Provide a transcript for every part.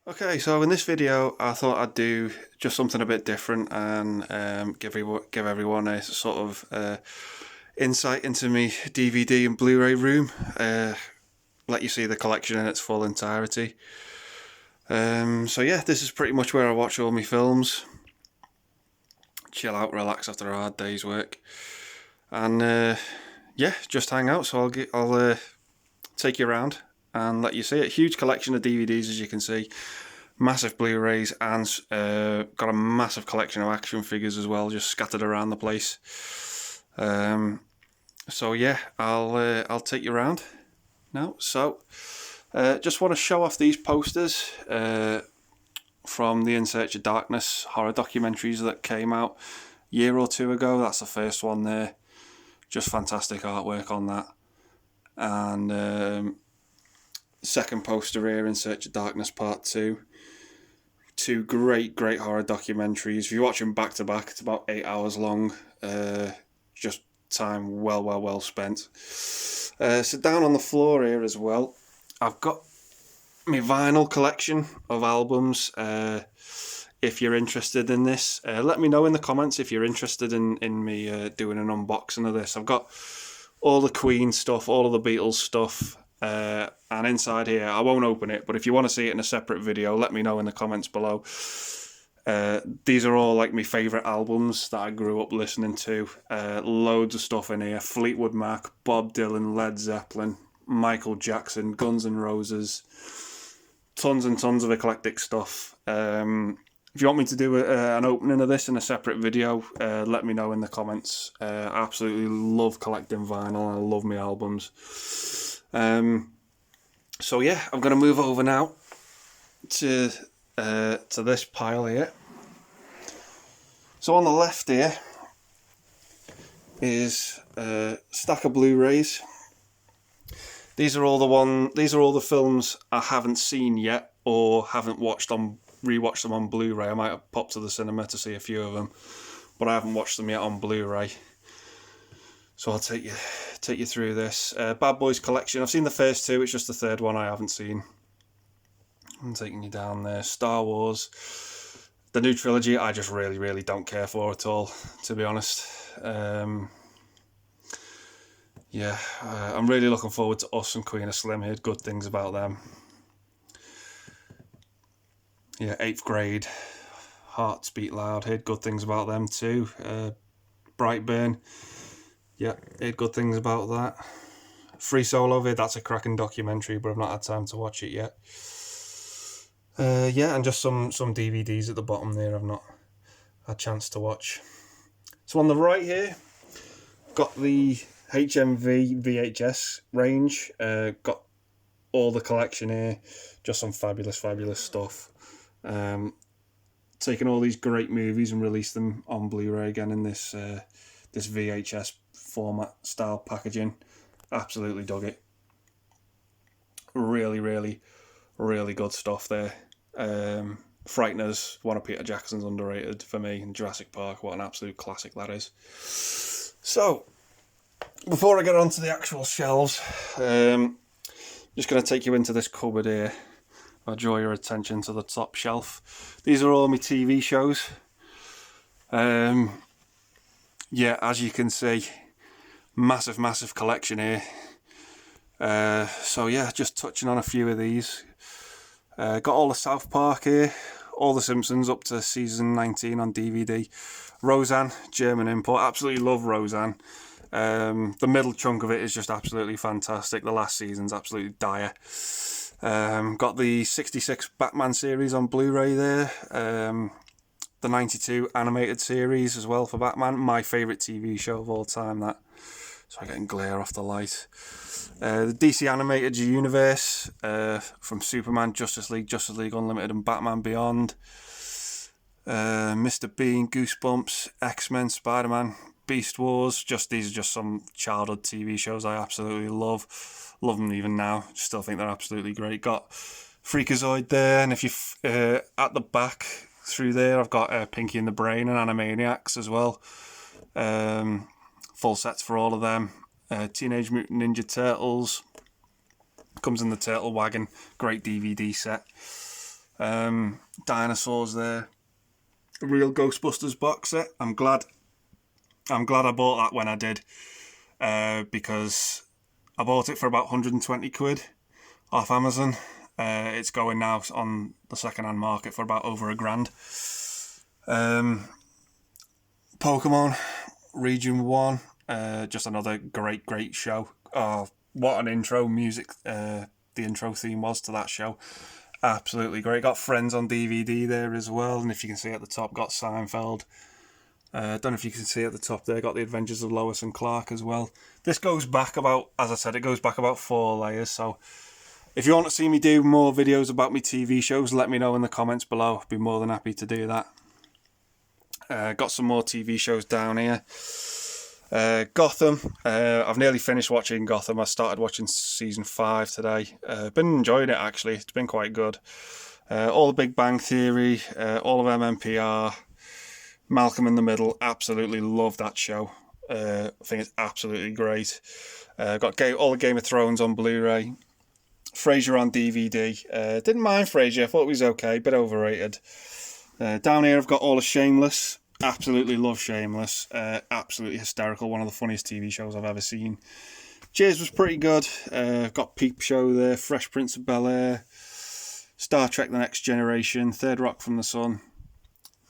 Okay, so in this video I thought I'd do just something a bit different and give everyone a sort of insight into me DVD and Blu-ray room. Let you see the collection in its full entirety. So yeah, this is pretty much where I watch all my films. Chill out, relax after a hard day's work, and yeah, just hang out. So I'll take you around and let you see it. Huge collection of DVDs, as you can see. Massive Blu-rays, and got a massive collection of action figures as well, just scattered around the place. So yeah, I'll take you around now. So just want to show off these posters from the In Search of Darkness horror documentaries that came out a year or two ago. That's the first one there. Just fantastic artwork on that. And second poster here, In Search of Darkness Part 2. Two great horror documentaries. If you watch them back to back, it's about 8 hours long. Just time well spent. So down on the floor here as well, I've got my vinyl collection of albums. If you're interested in this, let me know in the comments if you're interested in me doing an unboxing of this. I've got all the Queen stuff, all of the Beatles stuff. And inside here, I won't open it, but if you want to see it in a separate video, let me know in the comments below. These are all like my favourite albums that I grew up listening to. Loads of stuff in here. Fleetwood Mac, Bob Dylan, Led Zeppelin, Michael Jackson, Guns N' Roses. Tons and tons of eclectic stuff. If you want me to do an opening of this in a separate video, let me know in the comments. I absolutely love collecting vinyl. I love my albums. So yeah, I'm going to move over now to this pile here. So on the left here is a stack of Blu-rays. These are all the films I haven't seen yet or haven't rewatched them on Blu-ray. I might have popped to the cinema to see a few of them, but I haven't watched them yet on Blu-ray. So I'll take you through this. Bad Boys collection. I've seen the first two. It's just the third one I haven't seen. I'm taking you down there. Star Wars. The new trilogy I just really don't care for at all, to be honest. I'm really looking forward to Us and Queen of Slim. Heard good things about them. Yeah, 8th grade. Hearts Beat Loud. Heard good things about them too. Brightburn. Yeah, heard good things about that. Free Solo vid, that's a cracking documentary, but I've not had time to watch it yet. Yeah, and just some DVDs at the bottom there I've not had a chance to watch. So on the right here, got the HMV VHS range. Got all the collection here. Just some fabulous stuff. Taking all these great movies and released them on Blu-ray again in this VHS format style packaging. Absolutely dug it. Really good stuff there. Frighteners, one of Peter Jackson's underrated for me, and Jurassic Park, what an absolute classic that is. So before I get on to the actual shelves, just going to take you into this cupboard here. I'll draw your attention to the top shelf. These are all my TV shows. Yeah, as you can see, massive collection here. So yeah, just touching on a few of these. Got all the South Park here, all the Simpsons up to season 19 on DVD. Roseanne, German import, absolutely love Roseanne. The middle chunk of it is just absolutely fantastic. The last season's absolutely dire. Got the 66 Batman series on Blu-ray there. The 92 animated series as well for Batman. My favourite TV show of all time, that. So I'm getting glare off the light. The DC Animated Universe from Superman, Justice League Unlimited and Batman Beyond. Mr. Bean, Goosebumps, X-Men, Spider-Man, Beast Wars. These are just some childhood TV shows I absolutely love. Love them even now. Still think they're absolutely great. Got Freakazoid there, and if you at the back through there, I've got Pinky and the Brain and Animaniacs as well. Full sets for all of them. Teenage Mutant Ninja Turtles. Comes in the Turtle Wagon. Great DVD set. Dinosaurs there. A real Ghostbusters box set. I'm glad I bought that when I did, because I bought it for about 120 quid off Amazon. It's going now on the second-hand market for about over £1,000. Pokemon Region 1, just another great show. Oh, what an intro music the intro theme was to that show. Absolutely great. Got Friends on DVD there as well, and if you can see at the top, got Seinfeld. Don't know if you can see at the top there, got The Adventures of Lois and Clark as well. This goes back about, as I said, it goes back about 4 layers, so if you want to see me do more videos about my TV shows, let me know in the comments below. I'd be more than happy to do that. Got some more TV shows down here. Gotham. I've nearly finished watching Gotham. I started watching season 5 today. Been enjoying it, actually. It's been quite good. All the Big Bang Theory, all of MMPR, Malcolm in the Middle. Absolutely love that show. I think it's absolutely great. Got all the Game of Thrones on Blu-ray. Frasier on DVD. Didn't mind Frasier. I thought it was okay. Bit overrated. Down here I've got all of Shameless. Absolutely love Shameless. Absolutely hysterical. One of the funniest TV shows I've ever seen. Cheers was pretty good. Got Peep Show there. Fresh Prince of Bel-Air. Star Trek The Next Generation. Third Rock from the Sun.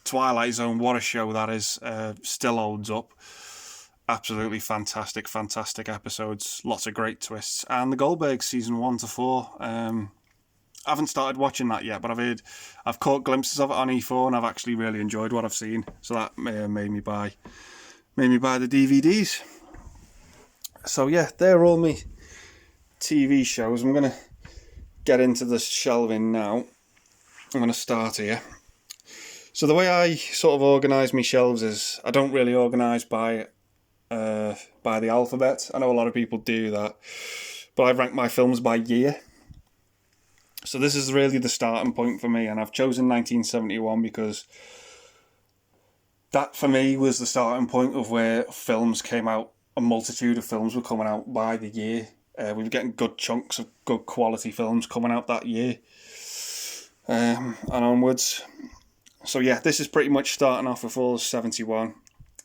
Twilight Zone. What a show that is. Still holds up. Absolutely fantastic episodes. Lots of great twists. And The Goldbergs season 1 to 4. I haven't started watching that yet, but I've caught glimpses of it on E4, and I've actually really enjoyed what I've seen. So that made me buy the DVDs. So yeah, they're all my TV shows. I'm gonna get into the shelving now. I'm gonna start here. So the way I sort of organise my shelves is I don't really organise by the alphabet. I know a lot of people do that, but I rank my films by year. So this is really the starting point for me, and I've chosen 1971 because that for me was the starting point of where films came out. A multitude of films were coming out by the year. We were getting good chunks of good quality films coming out that year and onwards. So yeah, this is pretty much starting off with all 71.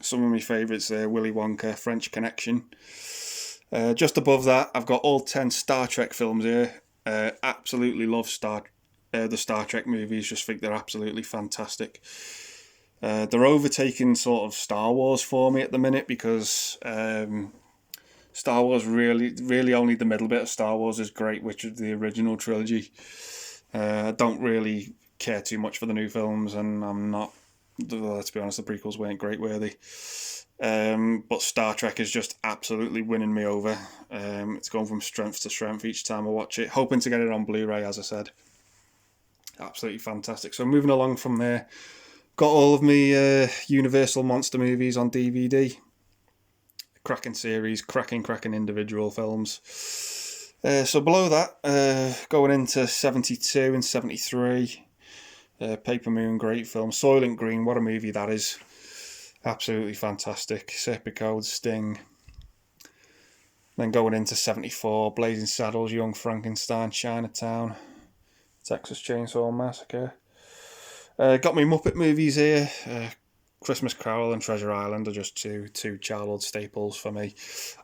Some of my favourites there: Willy Wonka, French Connection. Just above that, I've got all 10 Star Trek films here. Absolutely love the Star Trek movies. Just think they're absolutely fantastic. They're overtaking sort of Star Wars for me at the minute, because Star Wars really only the middle bit of Star Wars is great, which is the original trilogy. I don't really care too much for the new films, and I'm not. Let's be honest, the prequels weren't great, were they? But Star Trek is just absolutely winning me over. It's going from strength to strength each time I watch it. Hoping to get it on Blu-ray, as I said. Absolutely fantastic. So moving along from there, got all of my Universal Monster movies on DVD. Cracking series, cracking individual films. So below that, going into 72 and 73, Paper Moon, great film. Soylent Green, what a movie that is. Absolutely fantastic. Serpico, Sting. Then going into 74, Blazing Saddles, Young Frankenstein, Chinatown, Texas Chainsaw Massacre. Got my Muppet movies here. Christmas Carol and Treasure Island are just two childhood staples for me.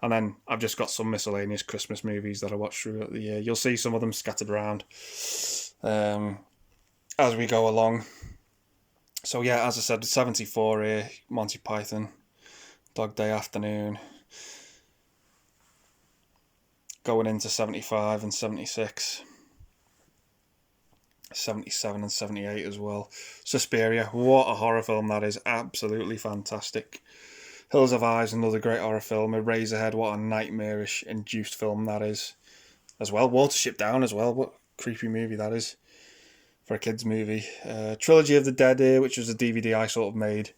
And then I've just got some miscellaneous Christmas movies that I watch throughout the year. You'll see some of them scattered around as we go along. So yeah, as I said, 74 here, Monty Python, Dog Day Afternoon. Going into 75 and 76. 77 and 78 as well. Suspiria, what a horror film that is. Absolutely fantastic. Hills of Eyes, another great horror film. Eraserhead, what a nightmarish induced film that is as well. Watership Down as well, what a creepy movie that is for a kids movie. Trilogy of the Dead here, which was a DVD I sort of made,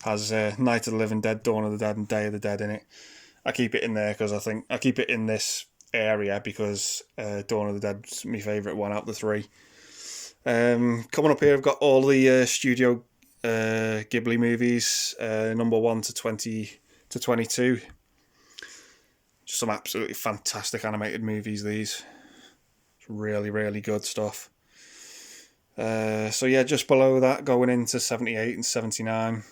has Night of the Living Dead, Dawn of the Dead and Day of the Dead in it. I keep it in there because I think I keep it in this area because Dawn of the Dead's my favourite one out of the 3. Coming up here, I've got all the Studio Ghibli movies, number 1 to 20 to 22. Just some absolutely fantastic animated movies, these. Really good stuff. So yeah, just below that, going into 78 and 79.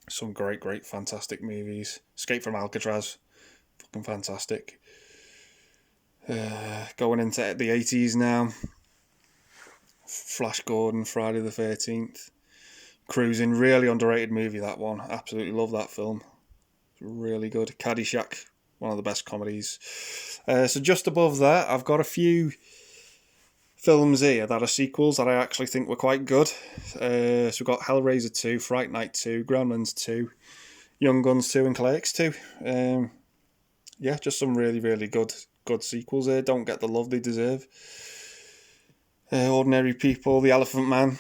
Some great, fantastic movies. Escape from Alcatraz, fucking fantastic. Going into the 80s now. Flash Gordon, Friday the 13th. Cruising, really underrated movie, that one. Absolutely love that film. Really good. Caddyshack, one of the best comedies. So just above that, I've got a few films here that are sequels that I actually think were quite good. So we've got Hellraiser 2, Fright Night 2, Gremlins 2, Young Guns 2 and Clerks 2. Yeah, just some really good sequels here. Don't get the love they deserve. Ordinary People, The Elephant Man.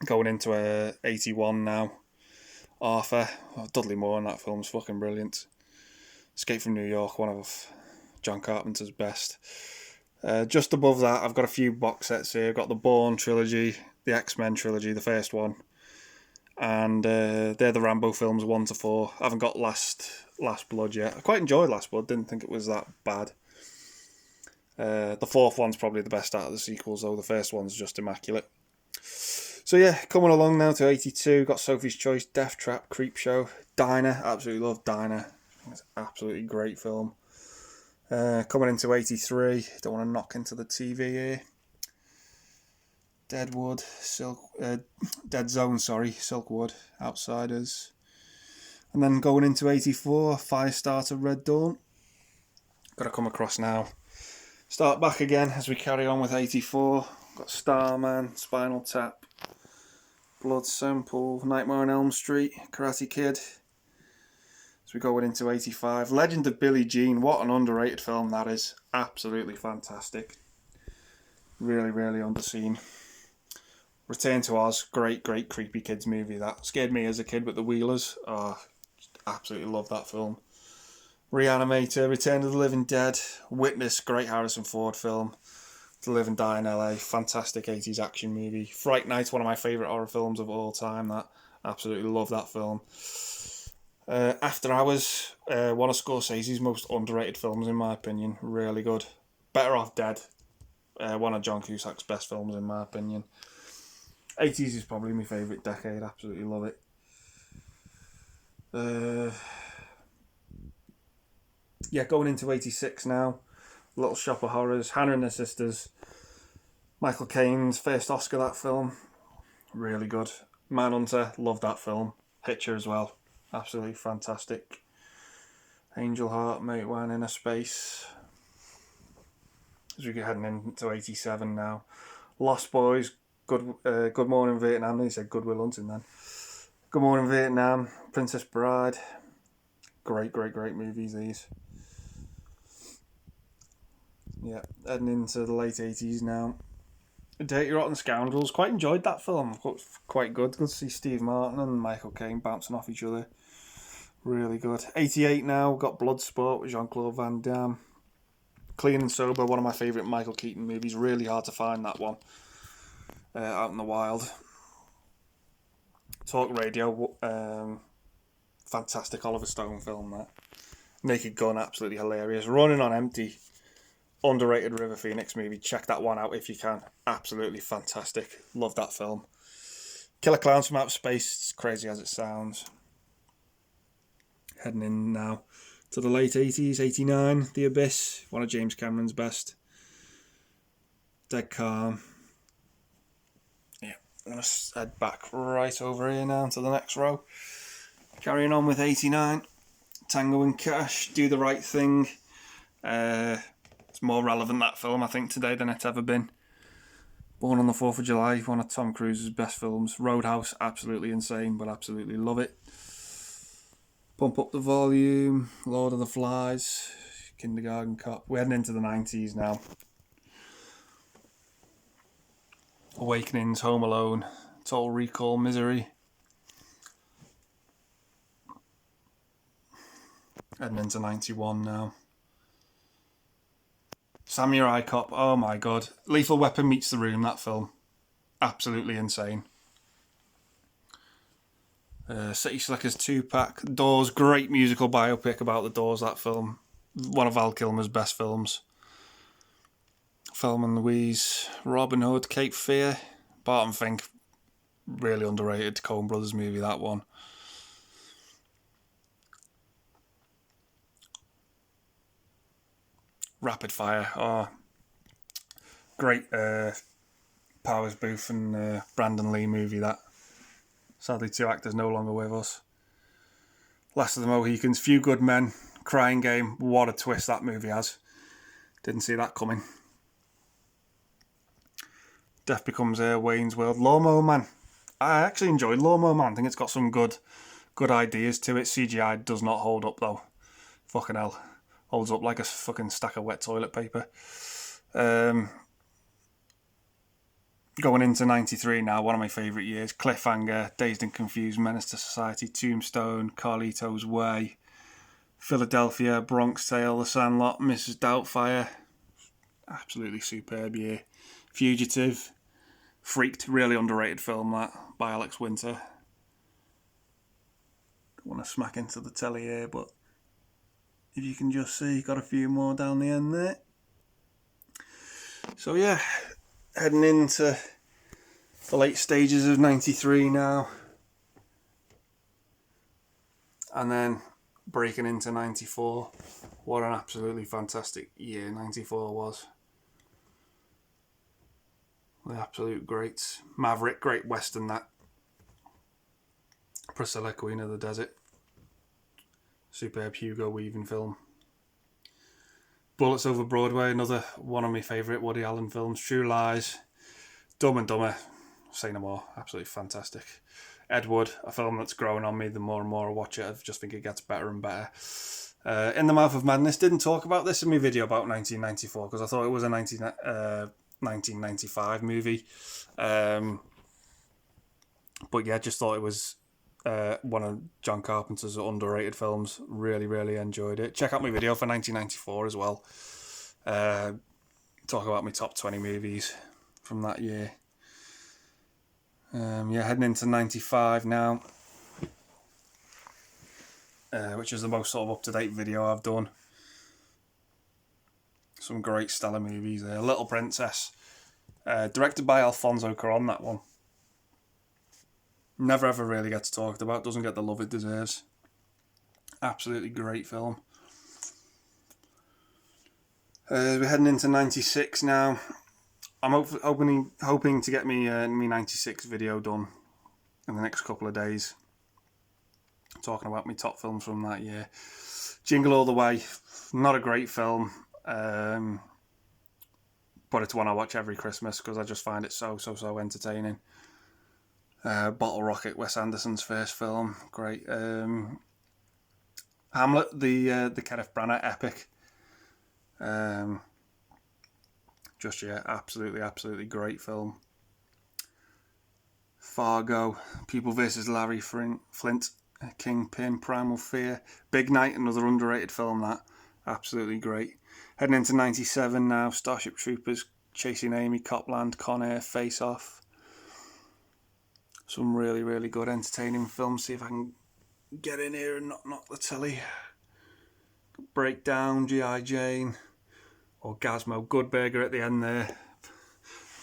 Going into 81 now. Arthur. Dudley Moore in that film's fucking brilliant. Escape from New York, one of John Carpenter's best. Just above that, I've got a few box sets here. I've got the Bourne Trilogy, the X-Men Trilogy, the first one. And they're the Rambo films 1 to 4. I haven't got Last Blood yet. I quite enjoyed Last Blood, didn't think it was that bad. The fourth one's probably the best out of the sequels, though. The first one's just immaculate. So yeah, coming along now to 82, got Sophie's Choice, Death Trap, Creepshow, Diner. Absolutely love Diner. It's an absolutely great film. Coming into 83, don't want to knock into the TV here. Dead Zone, Silkwood, Outsiders. And then going into 84, Firestarter, Red Dawn. Got to come across now. Start back again as we carry on with 84. Got Starman, Spinal Tap, Blood Simple, Nightmare on Elm Street, Karate Kid. As we go into 85, Legend of Billie Jean. What an underrated film that is. Absolutely fantastic. Really underseen. Return to Oz. Great creepy kids movie that. Scared me as a kid with the Wheelers. Oh, absolutely love that film. Reanimator, Return of the Living Dead, Witness, great Harrison Ford film. To Live and Die in LA, fantastic 80s action movie. Fright Night, one of my favourite horror films of all time. That absolutely love that film. After Hours, one of Scorsese's most underrated films in my opinion. Really good. Better Off Dead, one of John Cusack's best films in my opinion. 80s is probably my favourite decade. Absolutely love it. Yeah, going into 86 now. Little Shop of Horrors, Hannah and her Sisters, Michael Caine's first Oscar, that film. Really good. Manhunter, love that film. Hitcher as well. Absolutely fantastic. Angel Heart, Mate One, Inner Space. As we get heading into 87 now. Lost Boys, Good Morning Vietnam. He said Good Will Hunting then. Good Morning Vietnam, Princess Bride. Great movies these. Yeah, heading into the late 80s now. Dirty Rotten Scoundrels. Quite enjoyed that film. Quite good. Good to see Steve Martin and Michael Caine bouncing off each other. Really good. 88 now. Got Bloodsport with Jean-Claude Van Damme. Clean and Sober. One of my favourite Michael Keaton movies. Really hard to find that one out in the wild. Talk Radio. Fantastic Oliver Stone film that. Naked Gun. Absolutely hilarious. Running on Empty. Underrated River Phoenix movie. Check that one out if you can. Absolutely fantastic. Love that film. Killer Clowns from Outer Space. It's crazy as it sounds. Heading in now to the late 80s. 89. The Abyss. One of James Cameron's best. Dead Calm. Yeah. I'm going to head back right over here now to the next row. Carrying on with 89. Tango and Cash. Do the Right Thing. It's more relevant, that film, I think, today than it's ever been. Born on the 4th of July, one of Tom Cruise's best films. Roadhouse, absolutely insane, but absolutely love it. Pump Up the Volume, Lord of the Flies, Kindergarten Cop. We're heading into the 90s now. Awakenings, Home Alone, Total Recall, Misery. Heading into 91 now. Samurai Cop, oh my god. Lethal Weapon meets The Room, that film. Absolutely insane. City Slickers 2-pack. Doors, great musical biopic about the Doors, that film. One of Val Kilmer's best films. Thelma and Louise, Robin Hood, Cape Fear, Barton Fink, really underrated Coen Brothers movie, that one. Rapid Fire, great Powers Booth and Brandon Lee movie, that. Sadly, two actors no longer with us. Last of the Mohicans, Few Good Men, Crying Game, what a twist that movie has. Didn't see that coming. Death Becomes Wayne's World, Lawnmower Man. I actually enjoyed Lawnmower Man. I think it's got some good ideas to it. CGI does not hold up though. Fucking hell. Holds up like a fucking stack of wet toilet paper. Going into 93 now, one of my favourite years. Cliffhanger, Dazed and Confused, Menace to Society, Tombstone, Carlito's Way, Philadelphia, Bronx Tale, The Sandlot, Mrs. Doubtfire. Absolutely superb year. Fugitive, Freaked, really underrated film that, by Alex Winter. Don't want to smack into the telly here, but if you can just see, got a few more down the end there. So yeah, heading into the late stages of 93 now. And then breaking into 94. What an absolutely fantastic year 94 was. The absolute greats. Maverick, great western that. Priscilla, Queen of the Desert. Superb Hugo Weaving film. Bullets Over Broadway, another one of my favourite Woody Allen films. True Lies. Dumb and Dumber. Say no more. Absolutely fantastic. Ed Wood, a film that's growing on me the more and more I watch it. I just think it gets better and better. In the Mouth of Madness. Didn't talk about this in my video about 1994 because I thought it was a 1995 movie. But yeah, just thought it was one of John Carpenter's underrated films. Really, really enjoyed it. Check out my video for 1994 as well. Talk about my top 20 movies from that year. Heading into 95 now, which is the most sort of up-to-date video I've done. Some great stellar movies there. Little Princess, directed by Alfonso Cuarón, that one. Never ever really gets talked about, doesn't get the love it deserves. Absolutely great film. We're heading into 96 now. I'm hoping to get me 96 video done in the next couple of days. Talking about my top films from that year. Jingle All the Way, not a great film, but it's one I watch every Christmas because I just find it so entertaining. Bottle Rocket, Wes Anderson's first film, great. Hamlet, the Kenneth Branagh epic. Absolutely great film. Fargo, People vs. Larry Flint, Kingpin, Primal Fear, Big Night, another underrated film that, absolutely great. Heading into 97 now, Starship Troopers, Chasing Amy, Copland, Con Air, Face Off. Some really, really good entertaining films. See if I can get in here and not knock the telly. Breakdown, G.I. Jane, Orgasmo, Good Burger at the end there.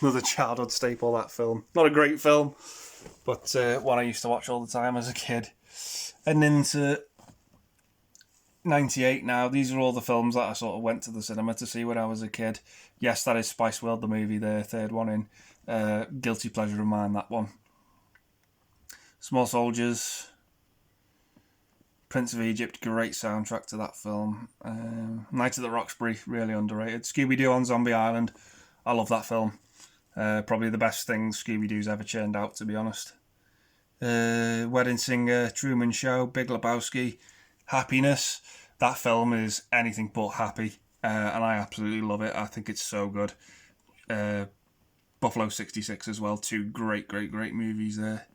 Another childhood staple, that film. Not a great film, but one I used to watch all the time as a kid. And into 98 now. These are all the films that I sort of went to the cinema to see when I was a kid. Yes, that is Spice World, the movie, the third one in. Guilty pleasure of mine, that one. Small Soldiers, Prince of Egypt, great soundtrack to that film. Night at the Roxbury, really underrated. Scooby-Doo on Zombie Island, I love that film. Probably the best thing Scooby-Doo's ever churned out, to be honest. Wedding Singer, Truman Show, Big Lebowski, Happiness. That film is anything but happy, and I absolutely love it. I think it's so good. Buffalo 66 as well, two great movies there.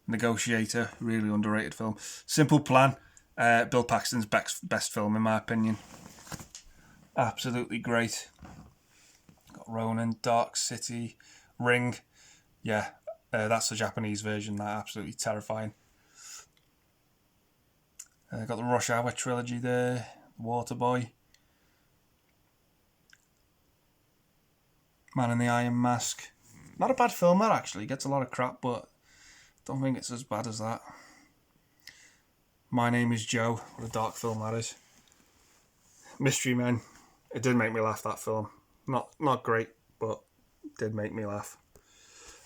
Negotiator, really underrated film. Simple Plan, Bill Paxton's best film in my opinion. Absolutely great. Got Ronin, Dark City, Ring. Yeah, that's the Japanese version, that absolutely terrifying. Got the Rush Hour trilogy there, Waterboy. Man in the Iron Mask. Not a bad film, that actually. Gets a lot of crap, but don't think it's as bad as that. My Name is Joe. What a dark film that is. Mystery Men. It did make me laugh, that film. Not great, but did make me laugh.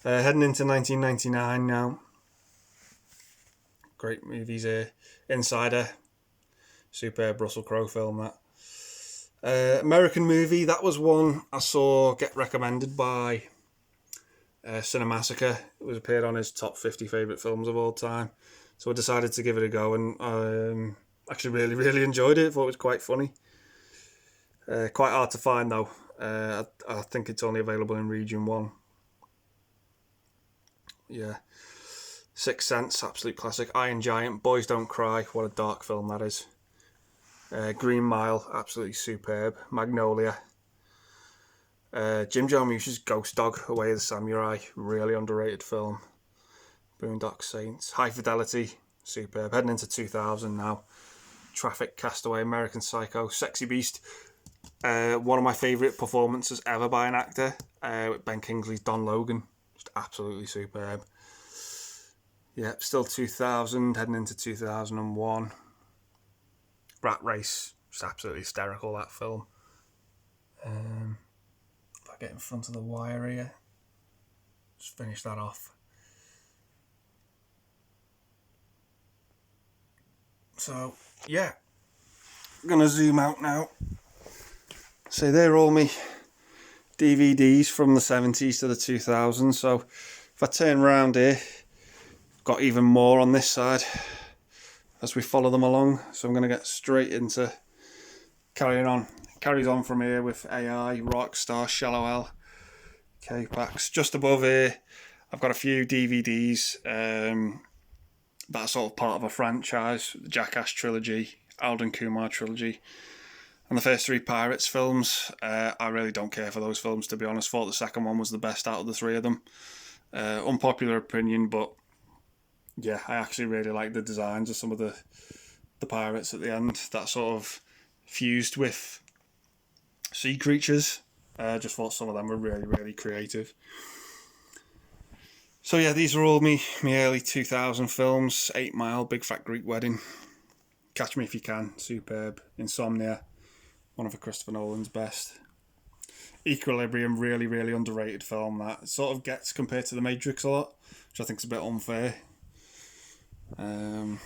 Heading into 1999 now. Great movies here. Insider. Superb Russell Crowe film, that. American Movie. That was one I saw get recommended by Cinemassacre. It was appeared on his top 50 favourite films of all time. So I decided to give it a go, and I actually really, really enjoyed it. Thought it was quite funny. Quite hard to find though. I think it's only available in Region 1. Yeah. Sixth Sense, absolute classic. Iron Giant, Boys Don't Cry, what a dark film that is. Green Mile, absolutely superb. Magnolia. Jim Jarmusch's Ghost Dog, Away of the Samurai, really underrated film. Boondock Saints. High Fidelity, superb. Heading into 2000 now. Traffic, Castaway, American Psycho, Sexy Beast. One of my favourite performances ever by an actor, with Ben Kingsley's Don Logan. Just absolutely superb. Yep, still 2000, heading into 2001. Rat Race, just absolutely hysterical, that film. If I get in front of the wire here, just finish that off. So, yeah, I'm going to zoom out now. So they're all my DVDs from the 70s to the 2000s. So if I turn around here, got even more on this side as we follow them along. So I'm going to get straight into carrying on. Carries on from here with AI, Rockstar, Shallow L, K-Pax. Just above here, I've got a few DVDs that are sort of part of a franchise. The Jackass Trilogy, Alden Kumar Trilogy, and the first 3 Pirates films. I really don't care for those films, to be honest. Thought the second one was the best out of the 3 of them. Unpopular opinion, but yeah, I actually really like the designs of some of the pirates at the end. That sort of fused with sea creatures. Just thought some of them were really, really creative. So yeah, these are all me early 2000 films. 8 Mile, Big Fat Greek Wedding, Catch Me If You Can, superb. Insomnia, one of Christopher Nolan's best. Equilibrium, really, really underrated film. That sort of gets compared to The Matrix a lot, which I think is a bit unfair. Yeah,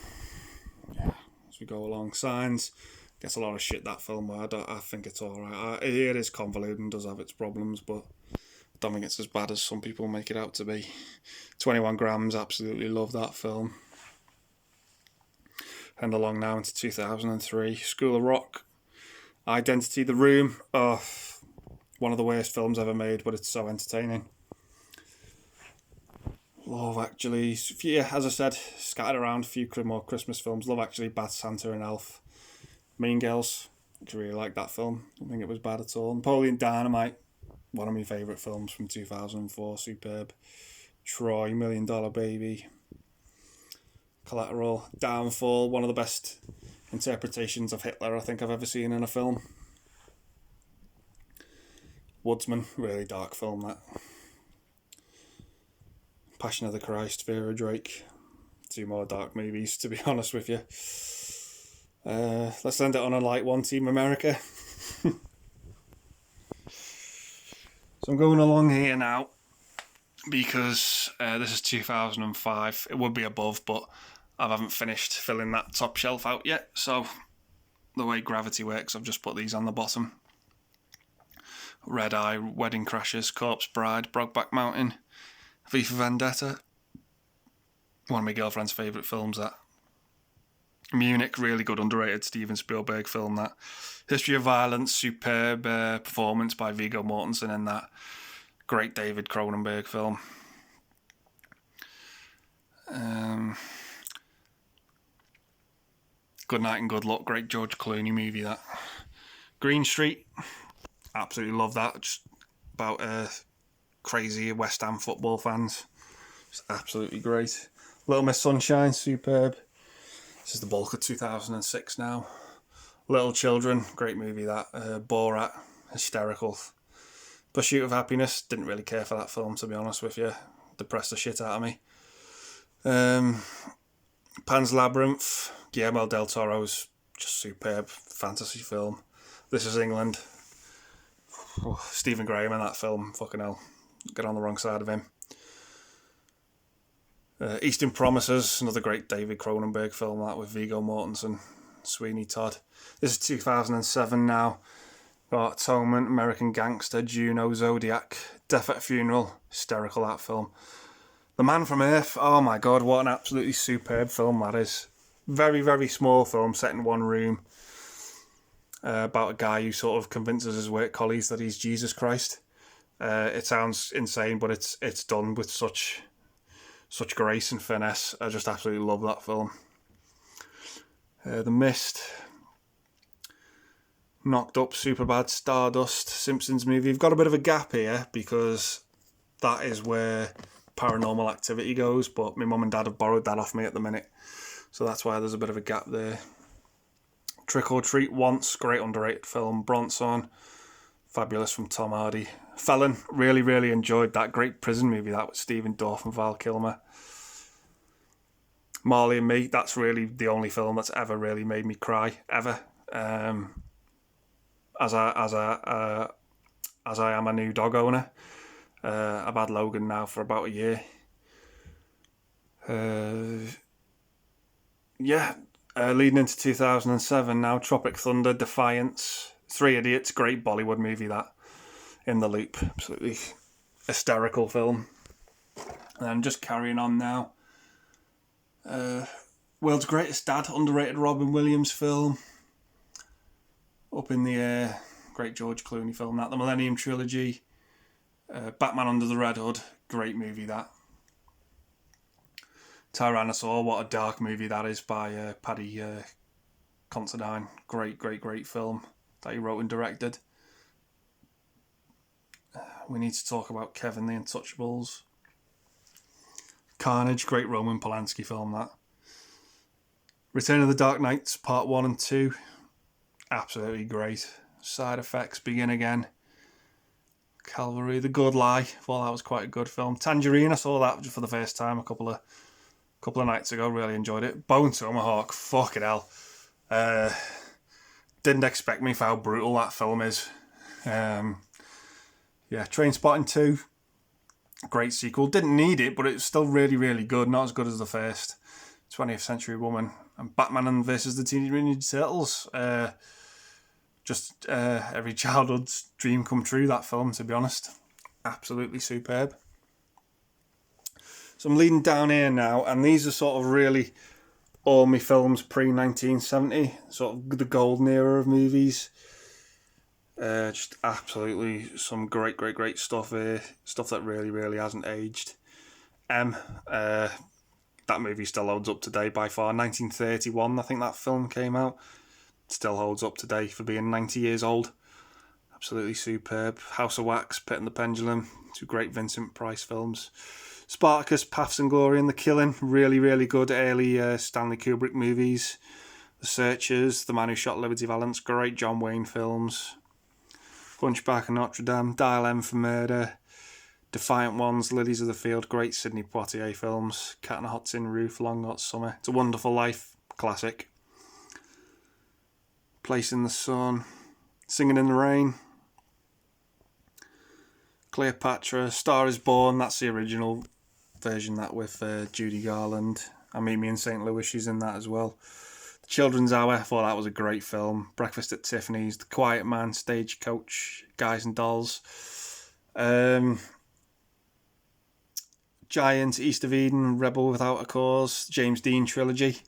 as we go along. Signs gets a lot of shit, that film, but I think it's alright. It is convoluted and does have its problems, but I don't think it's as bad as some people make it out to be. 21 Grams, absolutely love that film. And along now into 2003, School of Rock, Identity, The Room. Oh, one of the worst films ever made, but it's so entertaining. Love Actually, yeah, as I said, scattered around a few more Christmas films. Love Actually, Bad Santa and Elf. Mean Girls, I really like that film. I don't think it was bad at all. Napoleon Dynamite, one of my favourite films from 2004, superb. Troy, $1 Million Baby. Collateral, Downfall, one of the best interpretations of Hitler I think I've ever seen in a film. Woodsman, really dark film, that. Passion of the Christ, Vera Drake. 2 more dark movies, to be honest with you. Let's end it on a light one, Team America. So I'm going along here now because this is 2005. It would be above, but I haven't finished filling that top shelf out yet. So the way gravity works, I've just put these on the bottom. Red Eye, Wedding Crashers, Corpse Bride, Brokeback Mountain, V for Vendetta. One of my girlfriend's favourite films, that. Munich, really good underrated Steven Spielberg film, that. History of Violence, superb performance by Viggo Mortensen in that. Great David Cronenberg film. Good Night and Good Luck, great George Clooney movie, that. Green Street, absolutely love that. Just about crazy West Ham football fans. Just absolutely great. Little Miss Sunshine, superb. This is the bulk of 2006 now. Little Children, great movie, that. Borat, hysterical Pursuit of Happiness, didn't really care for that film, to be honest with you. Depressed the shit out of me. Pan's Labyrinth, Guillermo del Toro's just superb fantasy film. This Is England. Oh, Stephen Graham in that film, fucking hell. Get on the wrong side of him. Eastern Promises, another great David Cronenberg film, that with Viggo Mortensen, Sweeney Todd. This is 2007 now. Got Atonement, American Gangster, Juno, Zodiac, Death at a Funeral, hysterical that film. The Man from Earth, oh my god, what an absolutely superb film that is. Very, very small film set in one room. About a guy who sort of convinces his work colleagues that he's Jesus Christ. It sounds insane, but it's done with such grace and finesse. I just absolutely love that film. The Mist, Knocked Up, Superbad, Stardust, Simpsons movie. You've got a bit of a gap here because that is where Paranormal Activity goes, but my mum and dad have borrowed that off me at the minute, so that's why there's a bit of a gap there. Trick or Treat Once, great underrated film. Bronson, fabulous from Tom Hardy. Felon, really, really enjoyed that. Great prison movie, that with Stephen Dorff and Val Kilmer. Marley and Me, that's really the only film that's ever really made me cry, ever. As I am a new dog owner. I've had Logan now for about a year. Leading into 2007 now, Tropic Thunder, Defiance, Three Idiots, great Bollywood movie that. In the Loop, absolutely hysterical film. And just carrying on now. World's Greatest Dad, underrated Robin Williams film. Up in the Air, great George Clooney film that. The Millennium Trilogy, Batman Under the Red Hood, great movie that. Tyrannosaur, what a dark movie that is by Paddy Considine. Great film that he wrote and directed. We need to talk about Kevin the Untouchables. Carnage, great Roman Polanski film that. Return of the Dark Knights, Part 1 and 2. Absolutely great. Side Effects, Begin Again. Calvary, The Good Lie. Well, that was quite a good film. Tangerine, I saw that for the first time a couple of nights ago. Really enjoyed it. Bone Tomahawk, fucking hell. Didn't expect me for how brutal that film is. Trainspotting 2. Great sequel. Didn't need it, but it's still really, really good. Not as good as the first. 20th Century Woman. And Batman versus the Teenage Mutant Ninja Turtles. Every childhood's dream come true, that film, to be honest. Absolutely superb. So I'm leading down here now, and these are sort of really all my films pre-1970, sort of the golden era of movies. Just absolutely some great stuff here. Stuff that really, really hasn't aged. That movie still holds up today by far. 1931, I think that film came out. Still holds up today for being 90 years old. Absolutely superb. House of Wax, Pit and the Pendulum. Two great Vincent Price films. Spartacus, Paths and Glory and The Killing. Really, really good early Stanley Kubrick movies. The Searchers, The Man Who Shot Liberty Valance. Great John Wayne films. Hunchback of Notre Dame. Dial M for Murder. Defiant Ones, Lilies of the Field. Great Sidney Poitier films. Cat and a Hot Tin Roof, Long Hot Summer. It's a Wonderful Life. Classic. Place in the Sun. Singing in the Rain. Cleopatra. Star is Born. That's the original version, that with Judy Garland. And Meet Me in St. Louis, she's in that as well. The Children's Hour, I thought that was a great film. Breakfast at Tiffany's. The Quiet Man, Stagecoach, Guys and Dolls. Giant, East of Eden, Rebel Without a Cause, James Dean Trilogy.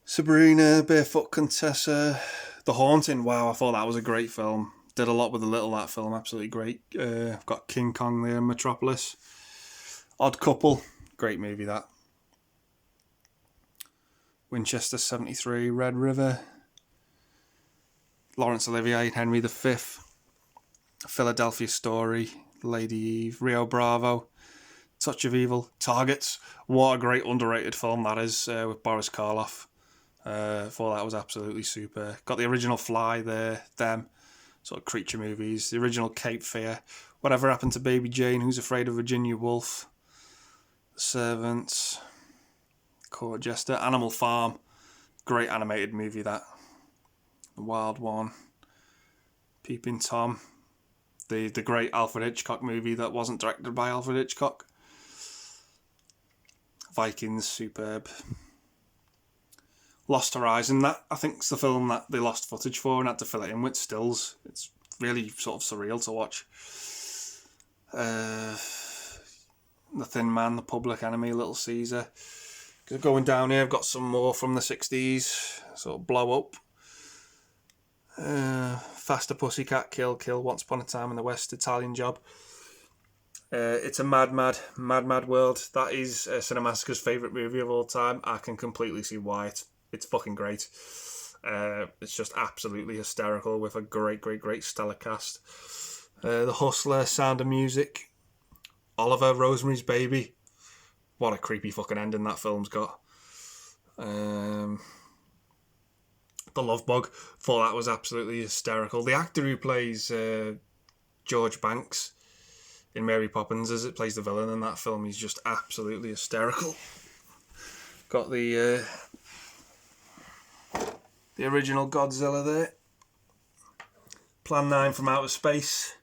Sabrina, Barefoot Contessa, The Haunting. Wow, I thought that was a great film. Did a lot with the little, that film, absolutely great. I've got King Kong there, Metropolis. Odd Couple, great movie that. Winchester 73, Red River. Laurence Olivier, Henry V. Philadelphia Story, Lady Eve, Rio Bravo, Touch of Evil, Targets. What a great underrated film that is, with Boris Karloff. Thought that was absolutely super. Got the original Fly there, them. sort of creature movies. The original Cape Fear, Whatever Happened to Baby Jane, Who's Afraid of Virginia Woolf, The Servants, Court Jester, Animal Farm, great animated movie that. The Wild One, Peeping Tom, the great Alfred Hitchcock movie that wasn't directed by Alfred Hitchcock. Vikings, superb. Lost Horizon, that I think is the film that they lost footage for and had to fill it in with stills. It's really sort of surreal to watch. The Thin Man, The Public Enemy, Little Caesar. Going down here, I've got some more from the 60s, sort of Blow Up. Faster Pussycat, Kill Kill, Once Upon a Time in the West, Italian Job. It's a mad world. That is Cinemassacre's favourite movie of all time. I can completely see why. It's fucking great. It's just absolutely hysterical with a great stellar cast. The Hustler, Sound of Music, Oliver, Rosemary's Baby. What a creepy fucking ending that film's got. The Love Bug. Thought that was absolutely hysterical. The actor who plays George Banks in Mary Poppins, as it plays the villain in that film, he's just absolutely hysterical. Got the original Godzilla there. Plan 9 from Outer Space.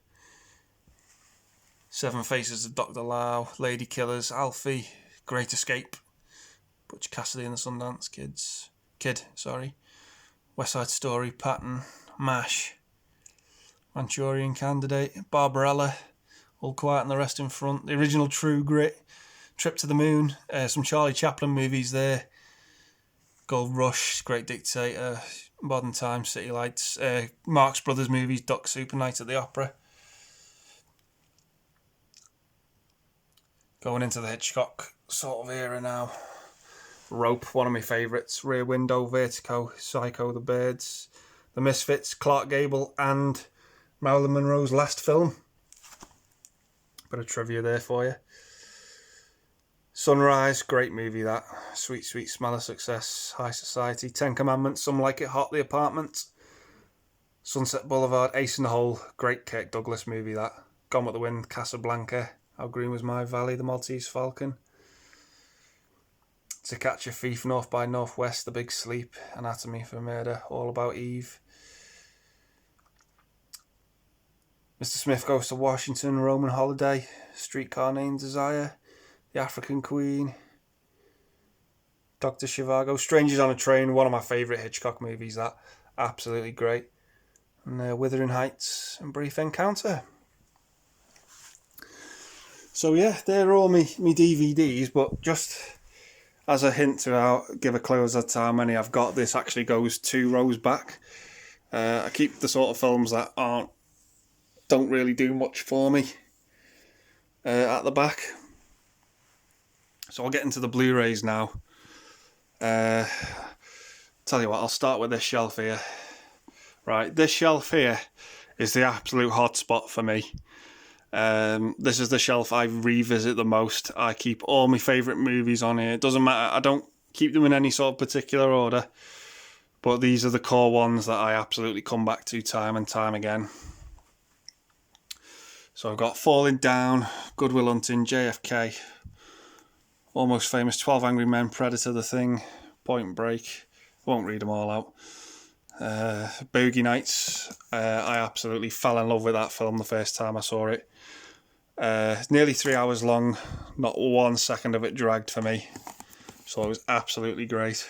Seven Faces of Dr. Lau, Lady Killers, Alfie, Great Escape, Butch Cassidy and the Sundance Kid, West Side Story, Patton, MASH, Manchurian Candidate, Barbarella, All Quiet and the Rest in Front, the original True Grit, Trip to the Moon, some Charlie Chaplin movies there, Gold Rush, Great Dictator, Modern Times, City Lights, Marx Brothers movies, Duck Soup and Night at the Opera. Going into the Hitchcock sort of era now. Rope, one of my favourites. Rear Window, Vertigo, Psycho, The Birds, The Misfits, Clark Gable, and Marilyn Monroe's last film. Bit of trivia there for you. Sunrise, great movie that. Sweet Smell of Success, High Society, 10 Commandments, Some Like It Hot, The Apartment, Sunset Boulevard, Ace in the Hole, great Kirk Douglas movie that. Gone with the Wind, Casablanca, How Green Was My Valley, The Maltese Falcon, To Catch a Thief, North by Northwest, The Big Sleep, Anatomy for Murder, All About Eve, Mr. Smith Goes to Washington, Roman Holiday, Streetcar Named Desire, The African Queen, Dr. Zhivago, Strangers on a Train, one of my favourite Hitchcock movies, that. Absolutely great. And Wuthering Heights and Brief Encounter. So yeah, they're all me DVDs, but just as a hint to give a clue as to how many I've got, this actually goes 2 rows back. I keep the sort of films that don't really do much for me at the back. So I'll get into the Blu-rays now. Tell you what, I'll start with this shelf here. Right, this shelf here is the absolute hotspot for me. This is the shelf I revisit the most. I keep all my favourite movies on here. It doesn't matter, I don't keep them in any sort of particular order, but these are the core ones that I absolutely come back to time and time again. So I've got Falling Down, Good Will Hunting, JFK, Almost Famous, 12 Angry Men, Predator, The Thing, Point Break. Won't read them all out. Boogie Nights. I absolutely fell in love with that film the first time I saw it. Nearly 3 hours long. Not 1 second of it dragged for me. So it was absolutely great.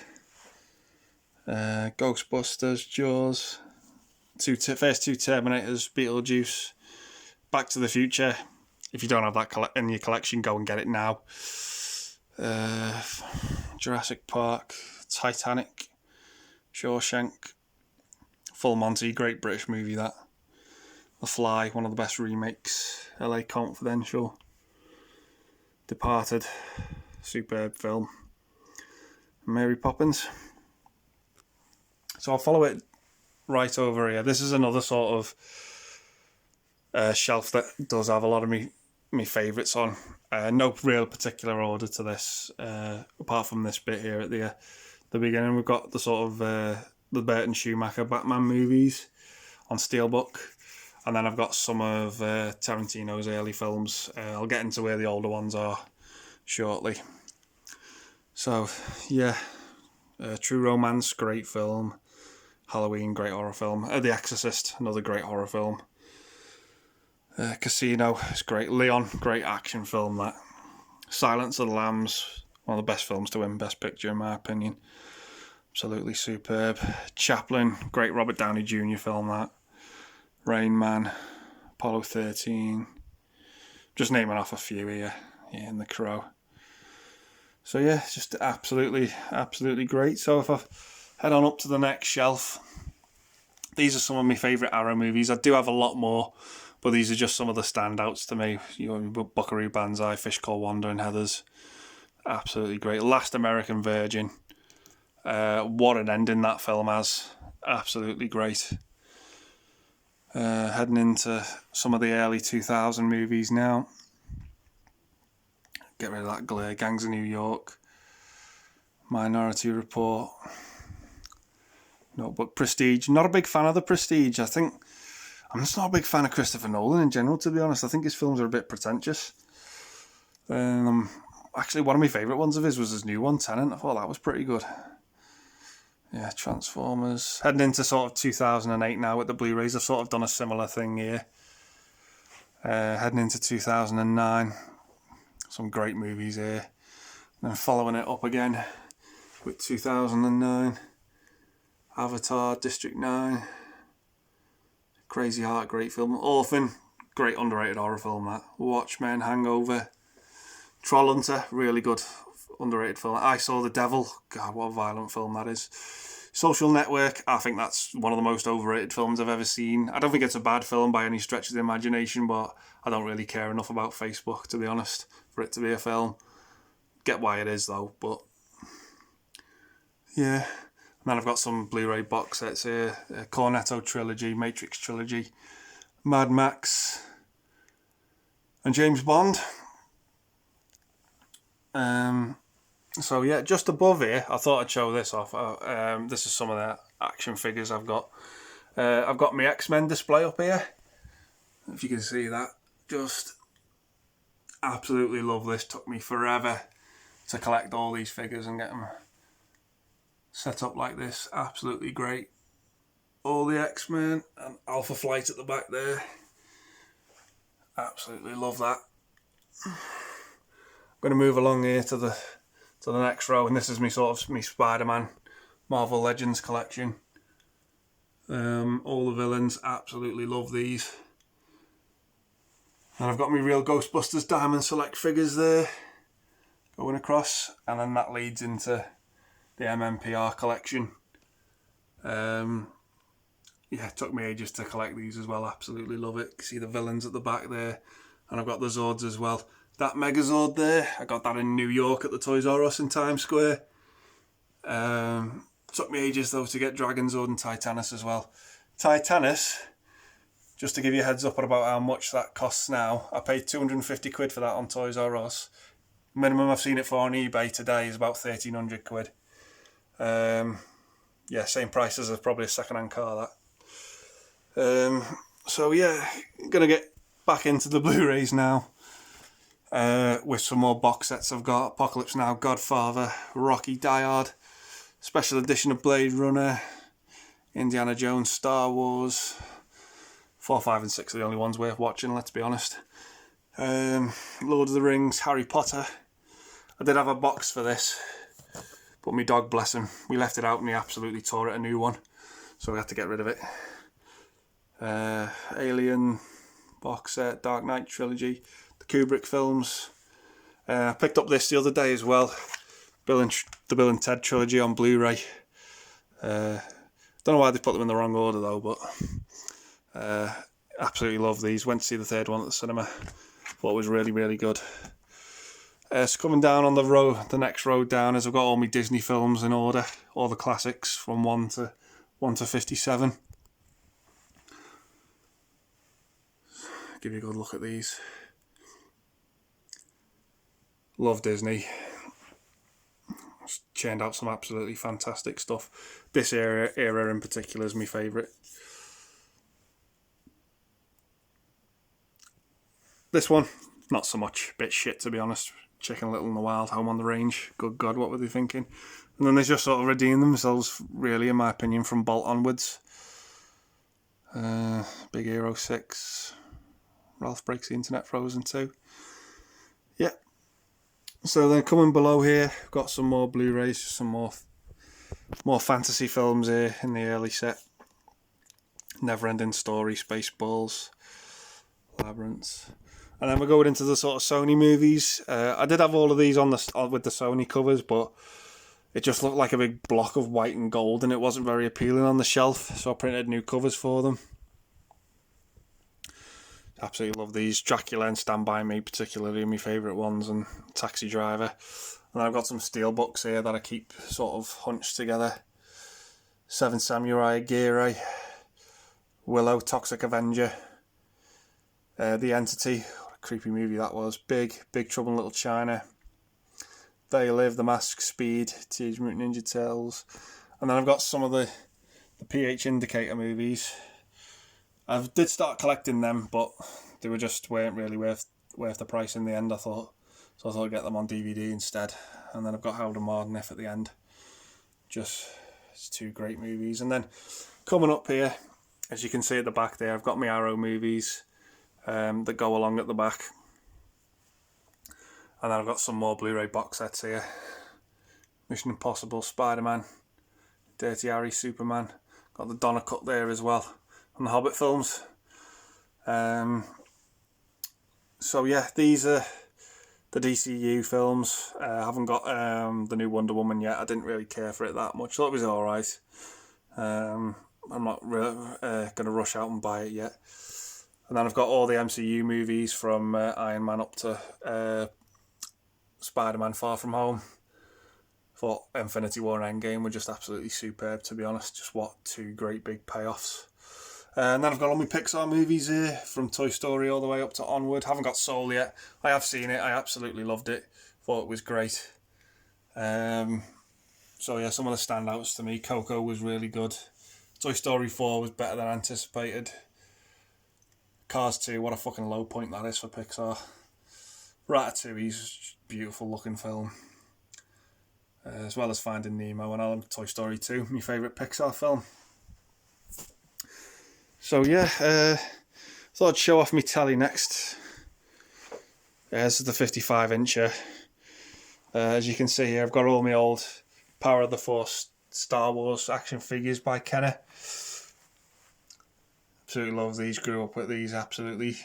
Ghostbusters, Jaws, first 2 Terminators, Beetlejuice, Back to the Future. If you don't have that in your collection, go and get it now. Jurassic Park, Titanic, Shawshank, Full Monty, great British movie that. The Fly, one of the best remakes. LA Confidential, Departed, superb film. Mary Poppins. So I'll follow it right over here. This is another sort of shelf that does have a lot of me favourites on. No real particular order to this, apart from this bit here at the beginning. We've got the sort of the Burton Schumacher Batman movies on Steelbook. And then I've got some of Tarantino's early films. I'll get into where the older ones are shortly. So, yeah. True Romance, great film. Halloween, great horror film. The Exorcist, another great horror film. Casino is great. Leon, great action film, that. Silence of the Lambs, one of the best films to win Best Picture in my opinion. Absolutely superb. Chaplin, great Robert Downey Jr. film, that. Rain Man, Apollo 13. Just naming off a few here. Yeah, and The Crow. So yeah, just absolutely great. So if I head on up to the next shelf, these are some of my favourite Arrow movies. I do have a lot more, but these are just some of the standouts to me. You know, Buckaroo Banzai, Fish Called Wanda and Heathers. Absolutely great. Last American Virgin. What an ending that film has. Absolutely great. Heading into some of the early 2000 movies now. Get rid of that glare. Gangs of New York. Minority Report. No, but Prestige. Not a big fan of the Prestige. I'm just not a big fan of Christopher Nolan in general, to be honest. I think his films are a bit pretentious. Actually, one of my favourite ones of his was his new one, Tenet. I thought that was pretty good. Yeah, Transformers. Heading into sort of 2008 now with the Blu-rays. I've sort of done a similar thing here. Heading into 2009. Some great movies here. And then following it up again with 2009. Avatar, District 9. Crazy Heart, great film. Orphan, great underrated horror film, that. Watchmen, Hangover. Trollhunter, really good underrated film. I Saw the Devil, God, what a violent film that is. Social Network, I think that's one of the most overrated films I've ever seen. I don't think it's a bad film by any stretch of the imagination, but I don't really care enough about Facebook, to be honest, for it to be a film. Get why it is, though, but yeah. And then I've got some Blu-ray box sets here. Cornetto Trilogy, Matrix Trilogy, Mad Max, and James Bond. So yeah, just above here, I thought I'd show this off. This is some of the action figures I've got. I've got my X-Men display up here. If you can see that. Just absolutely love this. Took me forever to collect all these figures and get them set up like this. Absolutely great. All the X-Men and Alpha Flight at the back there. Absolutely love that. I'm going to move along here to the next row, and this is my Spider-Man Marvel Legends collection. All the villains, absolutely love these. And I've got my real Ghostbusters Diamond Select figures there going across, and then that leads into the MMPR collection. Yeah, it took me ages to collect these as well. Absolutely love it. You see the villains at the back there, and I've got the Zords as well. That Megazord there, I got that in New York at the Toys R Us in Times Square. Took me ages though to get Dragon Zord and Titanus as well. Titanus, just to give you a heads up about how much that costs now, I paid 250 quid for that on Toys R Us. Minimum I've seen it for on eBay today is about 1,300 quid. Yeah, same price as probably a second-hand car, that. So yeah, I'm going to get back into the Blu-rays now. With some more box sets I've got. Apocalypse Now, Godfather, Rocky, Die Hard, special edition of Blade Runner, Indiana Jones, Star Wars. 4, 5 and 6 are the only ones worth watching, let's be honest. Lord of the Rings, Harry Potter. I did have a box for this, but my dog, bless him, we left it out and he absolutely tore it a new one, so we had to get rid of it. Alien box set, Dark Knight Trilogy, the Kubrick films. I picked up this the other day as well, the Bill and Ted Trilogy on Blu-ray. Don't know why they put them in the wrong order though, but absolutely love these. Went to see the third one at the cinema. Thought it was really, really good. So coming down on the next road down, is I've got all my Disney films in order, all the classics from 1 to 57. Give you a good look at these. Love Disney. Just churned out some absolutely fantastic stuff. This era in particular is my favourite. This one, not so much. Bit shit, to be honest. Chicken Little in the Wild, Home on the Range. Good God, what were they thinking? And then they just sort of redeemed themselves, really, in my opinion, from Bolt onwards. Big Hero 6. Ralph Breaks the Internet, Frozen 2. Yeah. So then coming below here, got some more Blu-rays, some more fantasy films here in the early set. Neverending Story, Spaceballs, Labyrinth. And then we're going into the sort of Sony movies. I did have all of these on with the Sony covers, but it just looked like a big block of white and gold, and it wasn't very appealing on the shelf, so I printed new covers for them. Absolutely love these. Dracula and Stand By Me, particularly my favourite ones, and Taxi Driver. And I've got some steel books here that I keep sort of hunched together. Seven Samurai, Aguirre, Willow, Toxic Avenger, The Entity, what a creepy movie that was. Big Trouble in Little China, They Live, The Mask, Speed, Teenage Mutant Ninja Turtles. And then I've got some of the PH Indicator movies. I did start collecting them, but they weren't really worth the price in the end, I thought. So I thought I'd get them on DVD instead. And then I've got Howard and Mardoniff at the end. It's two great movies. And then coming up here, as you can see at the back there, I've got my Arrow movies that go along at the back. And then I've got some more Blu-ray box sets here. Mission Impossible, Spider-Man, Dirty Harry, Superman. Got the Donner cut there as well. And the Hobbit films. So yeah, these are the DCU films. I haven't got the new Wonder Woman yet. I didn't really care for it that much. Thought it was alright. I'm not really going to rush out and buy it yet. And then I've got all the MCU movies from Iron Man up to Spider-Man Far From Home. Thought Infinity War and Endgame were just absolutely superb, to be honest. Just what two great big payoffs. And then I've got all my Pixar movies here, from Toy Story all the way up to Onward. Haven't got Soul yet. I have seen it. I absolutely loved it. Thought it was great. So yeah, some of the standouts to me. Coco was really good. Toy Story 4 was better than anticipated. Cars 2, what a fucking low point that is for Pixar. Ratatouille's a beautiful looking film. As well as Finding Nemo, and I love Toy Story 2, my favourite Pixar film. So yeah, thought I'd show off my telly next. This is the 55-incher. As you can see here, I've got all my old Power of the Force Star Wars action figures by Kenner. Absolutely love these, grew up with these, absolutely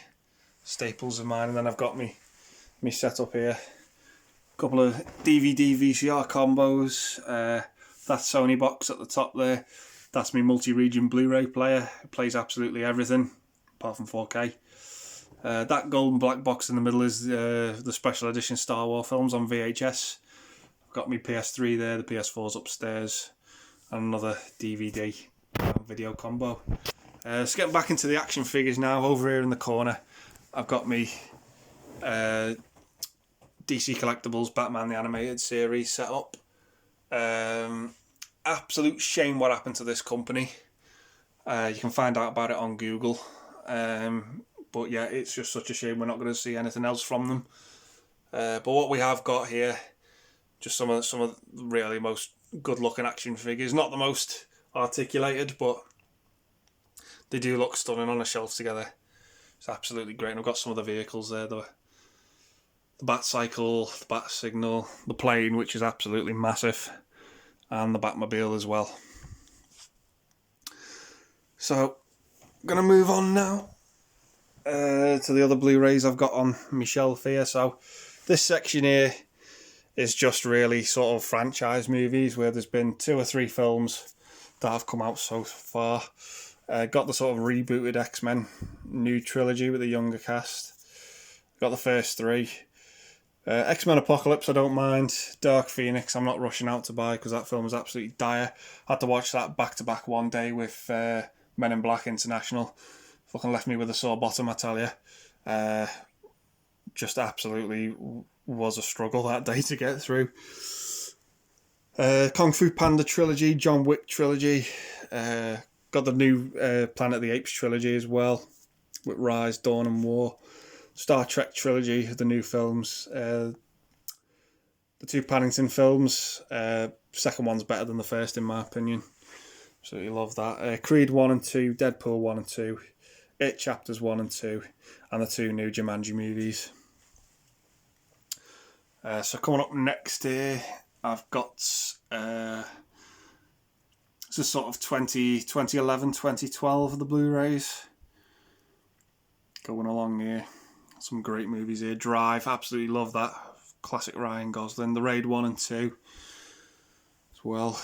staples of mine. And then I've got me setup here. A couple of DVD VCR combos. That Sony box at the top there. That's my multi-region Blu-ray player. It plays absolutely everything, apart from 4K. That gold and black box in the middle is the special edition Star Wars films on VHS. I've got my PS3 there, the PS4's upstairs, and another DVD video combo. So getting back into the action figures now, over here in the corner, I've got me DC Collectibles Batman the Animated Series set up. Absolute shame what happened to this company. You can find out about it on Google. But yeah, it's just such a shame we're not going to see anything else from them. But what we have got here, just some of the really most good looking action figures. Not the most articulated, but they do look stunning on a shelf together. It's absolutely great. And I've got some of the vehicles there, the Batcycle, the Bat Signal, the plane, which is absolutely massive, and the Batmobile as well. So, I'm going to move on now to the other Blu-rays I've got on my shelf here. So, this section here is just really sort of franchise movies where there's been 2 or 3 films that have come out so far. Got the sort of rebooted X-Men new trilogy with a younger cast. Got the first 3. X-Men Apocalypse I don't mind. Dark Phoenix I'm not rushing out to buy because that film was absolutely dire. Had to watch that back to back one day with Men in Black International. Fucking left me with a sore bottom, I tell you. Just absolutely was a struggle that day to get through. Kung Fu Panda trilogy, John Wick trilogy. Got the new Planet of the Apes trilogy as well, with Rise, Dawn and War. Star Trek Trilogy, the new films. The two Paddington films. Second one's better than the first, in my opinion. Absolutely love that. Creed 1 and 2, Deadpool 1 and 2, It Chapters 1 and 2, and the two new Jumanji movies. So coming up next here, I've got this is sort of 2011, 2012 of the Blu-rays. Going along here. Some great movies here. Drive, absolutely love that. Classic Ryan Gosling. The Raid 1 and 2 as well.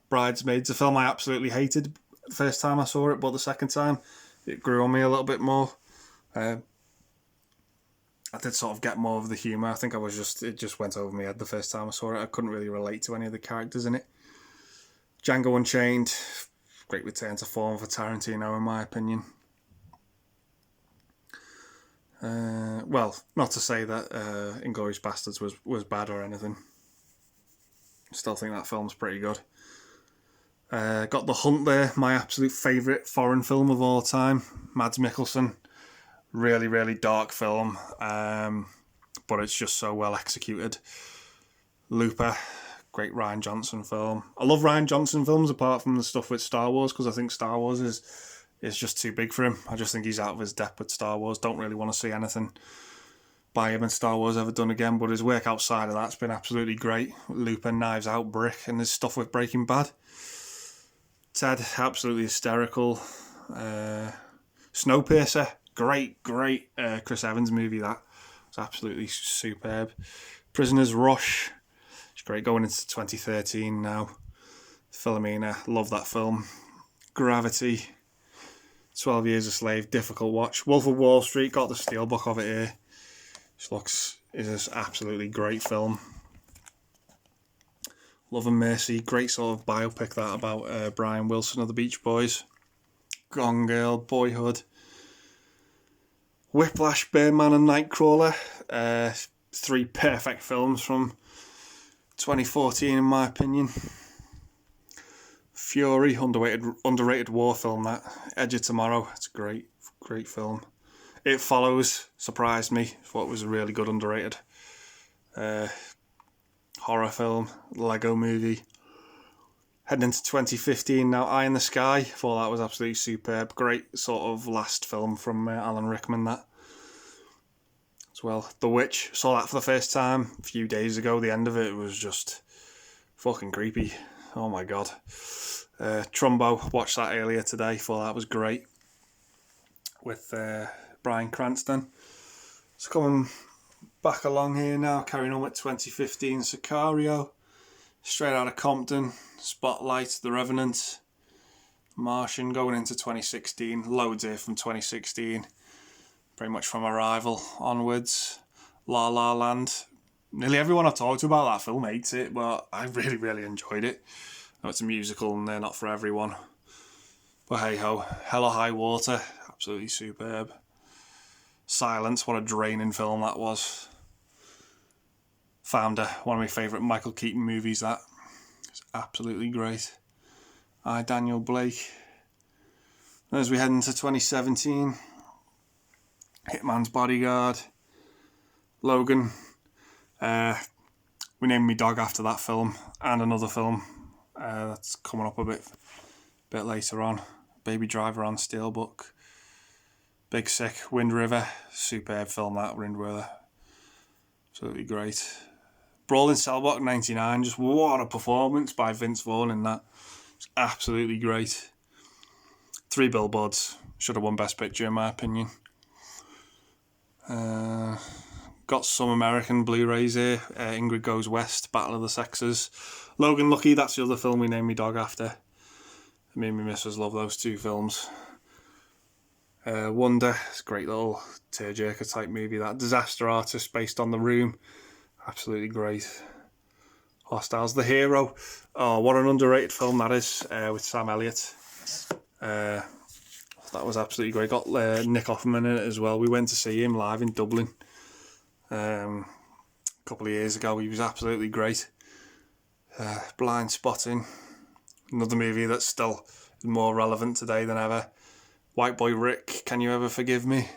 Bridesmaids, a film I absolutely hated the first time I saw it, but the second time it grew on me a little bit more. I did sort of get more of the humour. I think it just went over my head the first time I saw it. I couldn't really relate to any of the characters in it. Django Unchained, great return to form for Tarantino, in my opinion. Well, not to say that Inglourious Basterds was bad or anything. Still think that film's pretty good. Got The Hunt there, my absolute favourite foreign film of all time. Mads Mikkelsen. Really, really dark film, but it's just so well executed. Looper, great Rian Johnson film. I love Rian Johnson films apart from the stuff with Star Wars, because I think Star Wars is just too big for him. I just think he's out of his depth with Star Wars. Don't really want to see anything by him and Star Wars ever done again, but his work outside of that's been absolutely great. Looper, Knives Out, Brick, and his stuff with Breaking Bad. Ted, absolutely hysterical. Snowpiercer, great Chris Evans movie. That was absolutely superb. Prisoners Rush, it's great, going into 2013 now. Philomena, love that film. Gravity, 12 Years a Slave, difficult watch. Wolf of Wall Street, got the steelbook of it here. Is an absolutely great film. Love and Mercy, great sort of biopic that about Brian Wilson of the Beach Boys. Gone Girl, Boyhood. Whiplash, Birdman and Nightcrawler. Three perfect films from 2014 in my opinion. Fury, underrated war film that. Edge of Tomorrow, it's a great film. It Follows, surprised me. Thought it was a really good underrated horror film. Lego Movie. Heading into 2015 now, Eye in the Sky. Thought that was absolutely superb. Great sort of last film from Alan Rickman that. As well. The Witch, saw that for the first time a few days ago. The end of it was just fucking creepy. Oh my god. Trumbo, watched that earlier today. Thought that was great. With Bryan Cranston. It's coming back along here now, carrying on with 2015. Sicario, Straight Outta Compton, Spotlight, The Revenant, Martian, going into 2016. Loads here from 2016. Pretty much from Arrival onwards. La La Land. Nearly everyone I've talked to about that film hates it, but I really, really enjoyed it. I know it's a musical and they're not for everyone. But hey ho, Hell or High Water, absolutely superb. Silence, what a draining film that was. Founder, one of my favourite Michael Keaton movies, that. It's absolutely great. Daniel Blake. And as we head into 2017, Hitman's Bodyguard, Logan. We named me dog after that film, and another film that's coming up a bit later on. Baby Driver on Steelbook. Big Sick, Wind River, superb film that, Wind River. Absolutely great. Brawl in Cell Block 99, just what a performance by Vince Vaughn in that. It's absolutely great. Three Billboards, should have won Best Picture in my opinion. Got some American Blu-rays here. Ingrid Goes West, Battle of the Sexes. Logan Lucky, that's the other film we named me dog after. Me and my missus love those two films. Wonder, it's a great little tearjerker type movie. That Disaster Artist, based on The Room, absolutely great. Hostiles, The Hero, oh what an underrated film that is, with Sam Elliott. That was absolutely great. Got Nick Offerman in it as well. We went to see him live in Dublin a couple of years ago. He was absolutely great. Blind Spotting, another movie that's still more relevant today than ever. White Boy Rick, Can You Ever Forgive Me?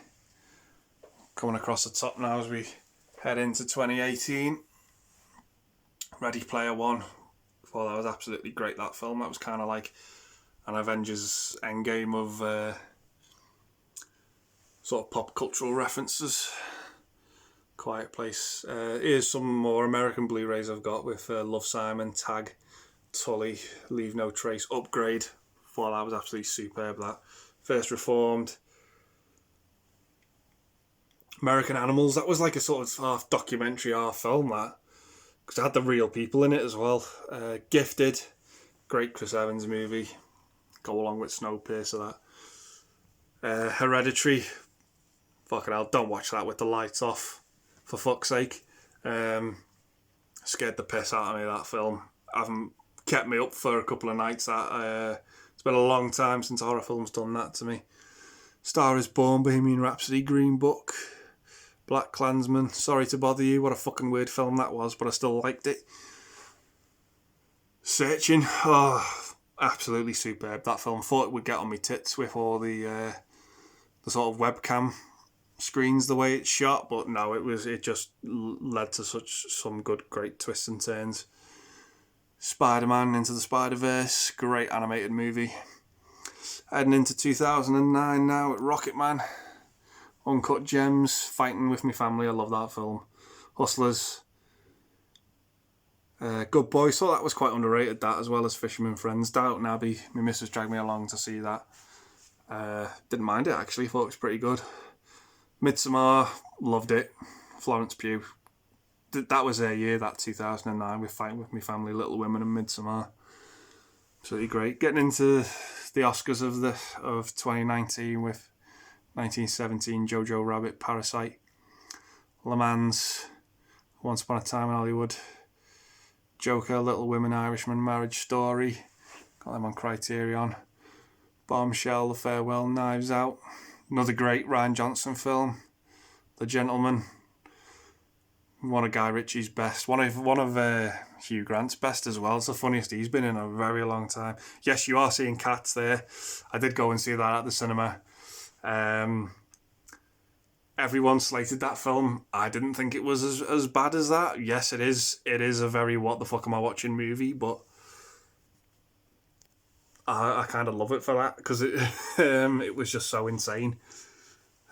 coming across the top now as we head into 2018. Ready Player One. Well, that was absolutely great, that film. That was kind of like an Avengers Endgame of sort of pop cultural references. Quiet Place. Here's some more American Blu-rays I've got with Love, Simon, Tag, Tully, Leave No Trace, Upgrade. Well, that was absolutely superb, that. First Reformed. American Animals. That was like a sort of half documentary, half film, that. Because it had the real people in it as well. Gifted. Great Chris Evans movie. Go along with Snowpiercer, that. Hereditary. Fucking hell, don't watch that with the lights off. For fuck's sake. Scared the piss out of me, that film. Haven't kept me up for a couple of nights. It's been a long time since a horror film's done that to me. Star is Born, Bohemian Rhapsody, Green Book, Black Klansman, Sorry to Bother You. What a fucking weird film that was, but I still liked it. Searching. Oh, absolutely superb, that film. Thought it would get on me tits with all the sort of webcam screens the way it's shot, but no, it just led to some great twists and turns. Spider-Man Into the Spider-Verse, great animated movie. Heading into 2009 now at Rocketman, Uncut Gems, Fighting with My Family, I love that film. Hustlers, Good Boy, so that was quite underrated, that, as well as Fisherman Friends. Downton Abbey, my missus dragged me along to see that. Didn't mind it actually, thought it was pretty good. Midsommar, loved it. Florence Pugh. That was their year, that 2009, with Fighting with My Family, Little Women and Midsommar. Absolutely great. Getting into the Oscars of 2019 with 1917, Jojo Rabbit, Parasite, Le Mans, Once Upon a Time in Hollywood, Joker, Little Women, Irishman, Marriage Story, got them on Criterion, Bombshell, The Farewell, Knives Out, another great Rian Johnson film, The Gentleman, one of Guy Ritchie's best, one of Hugh Grant's best as well. It's the funniest he's been in a very long time. Yes, you are seeing Cats there. I did go and see that at the cinema. Everyone slated that film. I didn't think it was as bad as that. Yes, it is. It is a very what the fuck am I watching movie, but I kind of love it for that, because it was just so insane.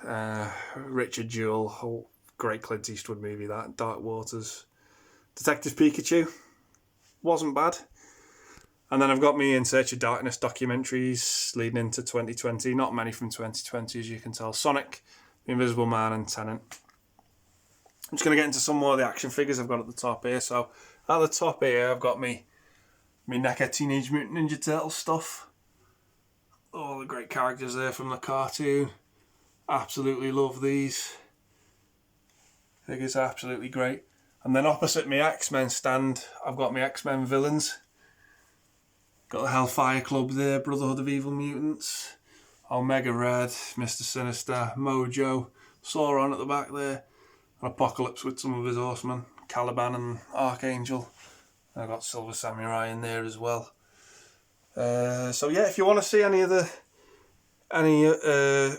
Richard Jewell, great Clint Eastwood movie, that. Dark Waters. Detective Pikachu, wasn't bad. And then I've got me In Search of Darkness documentaries leading into 2020. Not many from 2020, as you can tell. Sonic, The Invisible Man and Tenet. I'm just going to get into some more of the action figures I've got at the top here. So at the top here I've got me NECA Teenage Mutant Ninja Turtles stuff. All the great characters there from the cartoon. Absolutely love these. Figures are absolutely great. And then opposite me X-Men stand, I've got my X-Men villains. Got the Hellfire Club there, Brotherhood of Evil Mutants, Omega Red, Mr. Sinister, Mojo, Sauron at the back there, and Apocalypse with some of his horsemen, Caliban and Archangel. And I've got Silver Samurai in there as well. So yeah, if you want to see any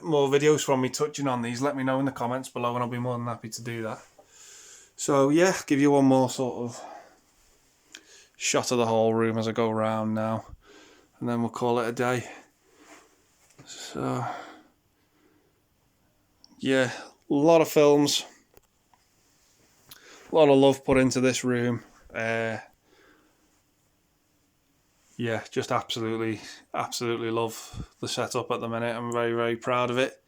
more videos from me touching on these, let me know in the comments below and I'll be more than happy to do that. So yeah, give you one more sort of shot of the whole room as I go around now, and then we'll call it a day. So yeah, a lot of films, a lot of love put into this room. Yeah, just absolutely love the setup at the minute. I'm very, very proud of it.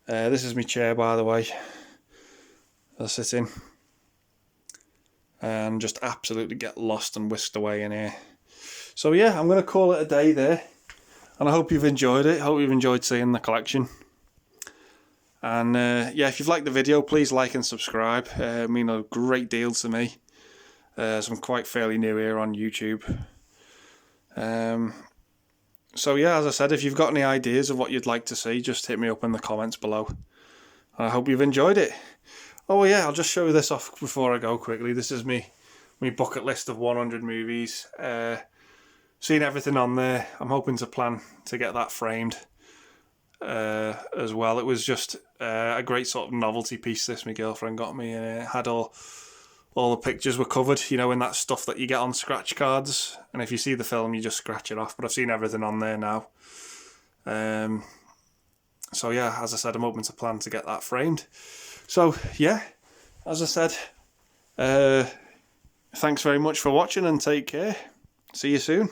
This is my chair, by the way, I sit in. And just absolutely get lost and whisked away in here. So yeah, I'm going to call it a day there. And I hope you've enjoyed it. I hope you've enjoyed seeing the collection. And yeah, if you've liked the video, please like and subscribe. It means a great deal to me. So I'm quite fairly new here on YouTube. So yeah, as I said, if you've got any ideas of what you'd like to see, just hit me up in the comments below. And I hope you've enjoyed it. Oh yeah, I'll just show you this off before I go quickly. This is me bucket list of 100 movies. Seen everything on there. I'm hoping to plan to get that framed. as well. It was just a great sort of novelty piece this my girlfriend got me, and it had all the pictures were covered, you know, in that stuff that you get on scratch cards, and if you see the film you just scratch it off, but I've seen everything on there now. So yeah, as I said, I'm hoping to plan to get that framed. So yeah, as I said, thanks very much for watching and take care. See you soon.